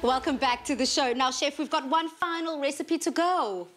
Welcome back to the show. Now, Chef, we've got one final recipe to go.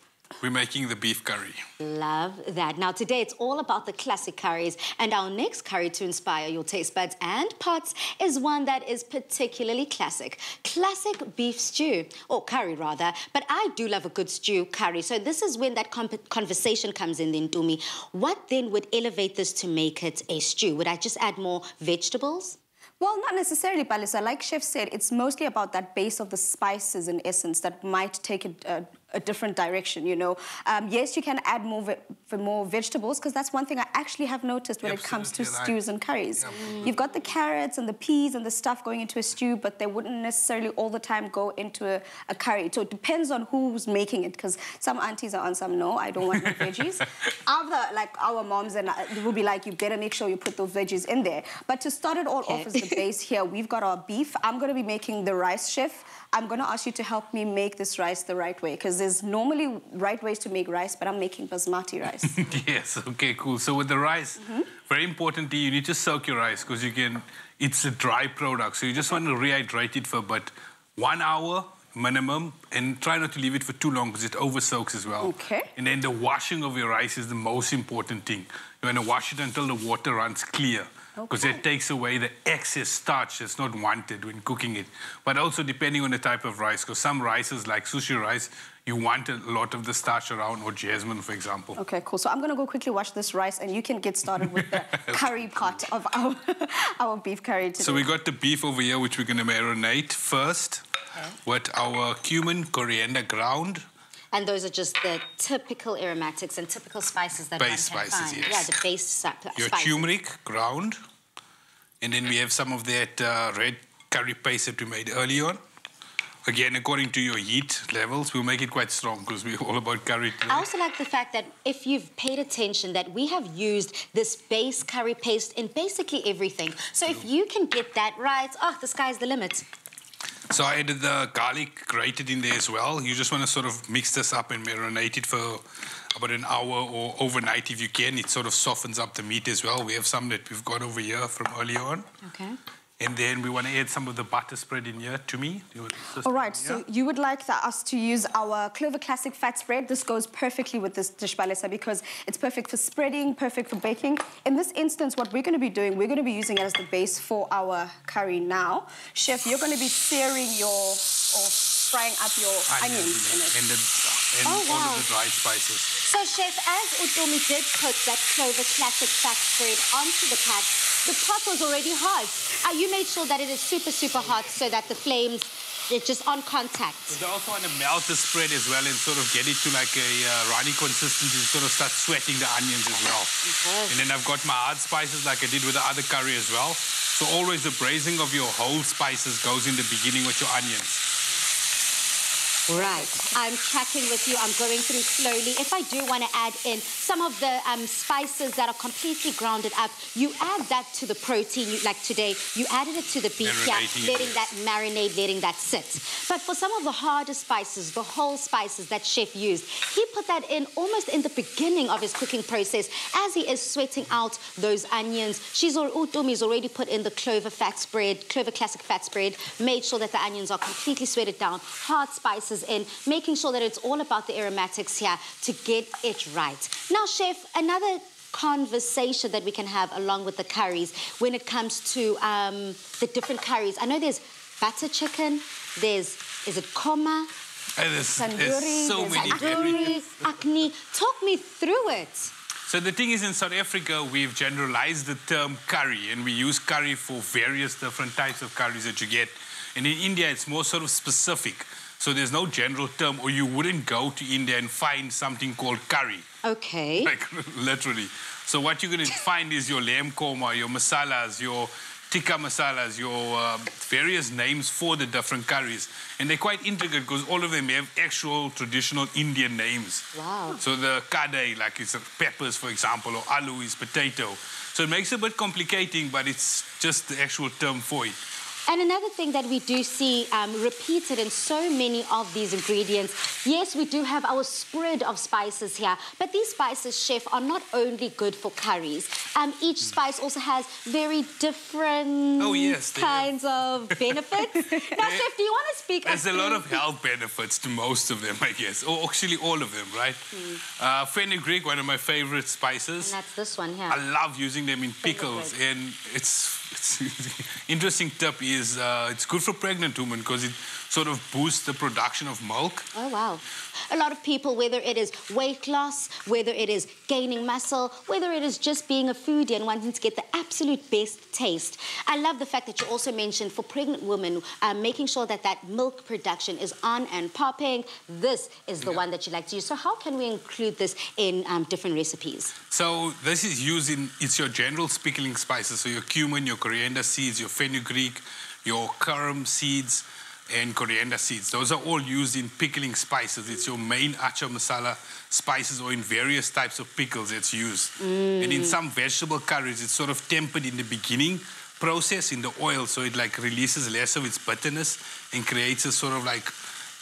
We're making the beef curry. Love that. Now, today it's all about the classic curries, and our next curry to inspire your taste buds and pots is one that is particularly classic. Classic beef stew, or curry rather, but I do love a good stew curry, so this is when that conversation comes in then, Tumi. What then would elevate this to make it a stew? Would I just add more vegetables? Well, not necessarily, Palisa. Like Chef said, it's mostly about that base of the spices in essence that might take it a different direction, you know. Yes, you can add more vegetables, because that's one thing I actually have noticed when it comes to stews and curries. You've got the carrots and the peas and the stuff going into a stew, but they wouldn't necessarily all the time go into a curry. So it depends on who's making it, because some aunties are on some, no, I don't want no veggies. Our moms and will be like, you better make sure you put those veggies in there. But to start it all off as the base here, we've got our beef. I'm going to be making the rice, Chef. I'm going to ask you to help me make this rice the right way, because there's normally right ways to make rice, but I'm making basmati rice. Yes, okay, cool. So with the rice, very importantly, you need to soak your rice, because it's a dry product. So you just want to rehydrate it for about 1 hour minimum, and try not to leave it for too long, because it over soaks as well. Okay. And then the washing of your rice is the most important thing. You want to wash it until the water runs clear, because that takes away the excess starch that's not wanted when cooking it. But also depending on the type of rice, because some rices, like sushi rice, you want a lot of the starch around, or jasmine, for example. Okay, cool. So I'm going to go quickly wash this rice, and you can get started with the curry part of our beef curry today. So we got the beef over here, which we're going to marinate first with our cumin, coriander ground. And those are just the typical aromatics and typical spices that base one can spices, find. yes. Yeah, the base spices. Your turmeric ground. And then we have some of that red curry paste that we made earlier on. Again, according to your heat levels, we'll make it quite strong, because we're all about curry today. I also like the fact that if you've paid attention, that we have used this base curry paste in basically everything. So if you can get that right, the sky's the limit. So I added the garlic grated in there as well. You just want to sort of mix this up and marinate it for about an hour or overnight if you can. It sort of softens up the meat as well. We have some that we've got over here from earlier on. Okay. And then we want to add some of the butter spread in here to me. All right, so you would like us to use our Clover Classic fat spread. This goes perfectly with this dish, Balesa, because it's perfect for spreading, perfect for baking. In this instance, what we're going to be doing, we're going to be using it as the base for our curry now. Chef, you're going to be searing or frying up your onions in it. And all of the dried spices. So, Chef, as Utomi did put that Clover Classic fat spread onto the pot was already hot. You made sure that it is super, super hot so that the flames, they're just on contact. You also want to melt the spread as well and sort of get it to like a runny consistency, sort of start sweating the onions as well. And then I've got my hard spices like I did with the other curry as well. So always the braising of your whole spices goes in the beginning with your onions. Right. I'm tracking with you. I'm going through slowly. If I do want to add in some of the spices that are completely grounded up, you add that to the protein. Like today, you added it to the beef, letting that marinate, letting that sit. But for some of the harder spices, the whole spices that Chef used, he put that in almost in the beginning of his cooking process as he is sweating out those onions. Utomi's already put in the Clover Classic fat spread, made sure that the onions are completely sweated down, hard spices in, making sure that it's all about the aromatics here to get it right. Now, Chef, another conversation that we can have along with the curries when it comes to the different curries. I know there's butter chicken, is it koma? There's so many tandoori, acne. Talk me through it. So the thing is, in South Africa, we've generalized the term curry, and we use curry for various different types of curries that you get. And in India, it's more sort of specific. So there's no general term, or you wouldn't go to India and find something called curry. Okay. Like, literally. So what you're going to find is your lamb korma, your masalas, your tikka masalas, your various names for the different curries. And they're quite intricate because all of them have actual traditional Indian names. Wow. So the kadai, like it's peppers, for example, or aloo is potato. So it makes it a bit complicating, but it's just the actual term for it. And another thing that we do see repeated in so many of these ingredients, yes, we do have our spread of spices here, but these spices, Chef, are not only good for curries. Each spice also has very different kinds of benefits. Now, Chef, do you want to speak? There's a lot of health benefits to most of them, I guess, or actually all of them, right? Fenugreek, one of my favorite spices. And that's this one here. I love using them in pickles, and it's interesting tip is it's good for pregnant women because it sort of boosts the production of milk. Oh, wow. A lot of people, whether it is weight loss, whether it is gaining muscle, whether it is just being a foodie and wanting to get the absolute best taste. I love the fact that you also mentioned for pregnant women, making sure that that milk production is on and popping. This is the one that you like to use. So how can we include this in different recipes? So this is used in, it's your general pickling spices. So your cumin, your coriander seeds, your fenugreek, your carom seeds, and coriander seeds. Those are all used in pickling spices. It's your main acha masala spices, or in various types of pickles it's used. And in some vegetable curries, it's sort of tempered in the beginning process in the oil, so it like releases less of its bitterness and creates a sort of like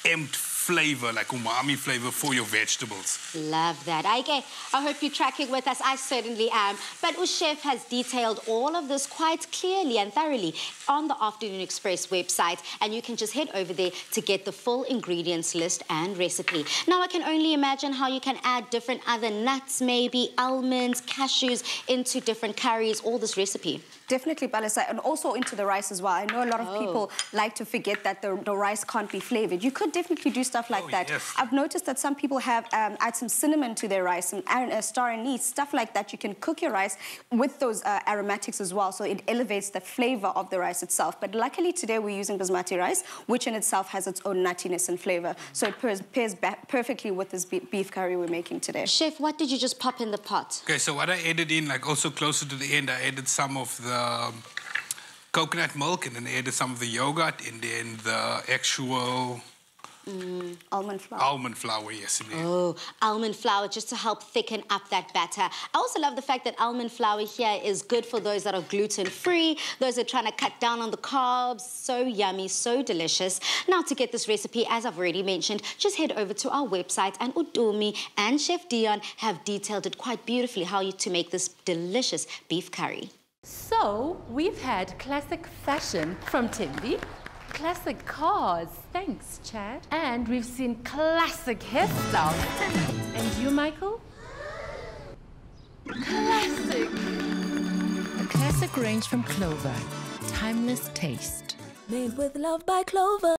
amped flavor, like umami flavor for your vegetables. Love that. Okay, I hope you're tracking with us. I certainly am. But Chef has detailed all of this quite clearly and thoroughly on the Afternoon Express website, and you can just head over there to get the full ingredients list and recipe. Now, I can only imagine how you can add different other nuts, maybe almonds, cashews, into different curries, all this recipe. Definitely, Palisa, and also into the rice as well. I know a lot of people like to forget that the rice can't be flavored. You could definitely do stuff like that. Yes. I've noticed that some people have add some cinnamon to their rice, some star anise, stuff like that. You can cook your rice with those aromatics as well, so it elevates the flavor of the rice itself. But luckily today we're using basmati rice, which in itself has its own nuttiness and flavor. So it pairs perfectly with this beef curry we're making today. Chef, what did you just pop in the pot? Okay, so what I added in, like also closer to the end, I added some of the coconut milk, and then added some of the yogurt, and then the actual almond flour. Almond flour, yes, indeed. Oh, almond flour, just to help thicken up that batter. I also love the fact that almond flour here is good for those that are gluten-free, those that are trying to cut down on the carbs. So yummy, so delicious. Now, to get this recipe, as I've already mentioned, just head over to our website, and Udumi and Chef Dion have detailed it quite beautifully how to make this delicious beef curry. So, we've had classic fashion from Timby, classic cars, thanks Chad, and we've seen classic hairstyles. And you, Michael? Classic! A classic range from Clover. Timeless taste. Made with love by Clover.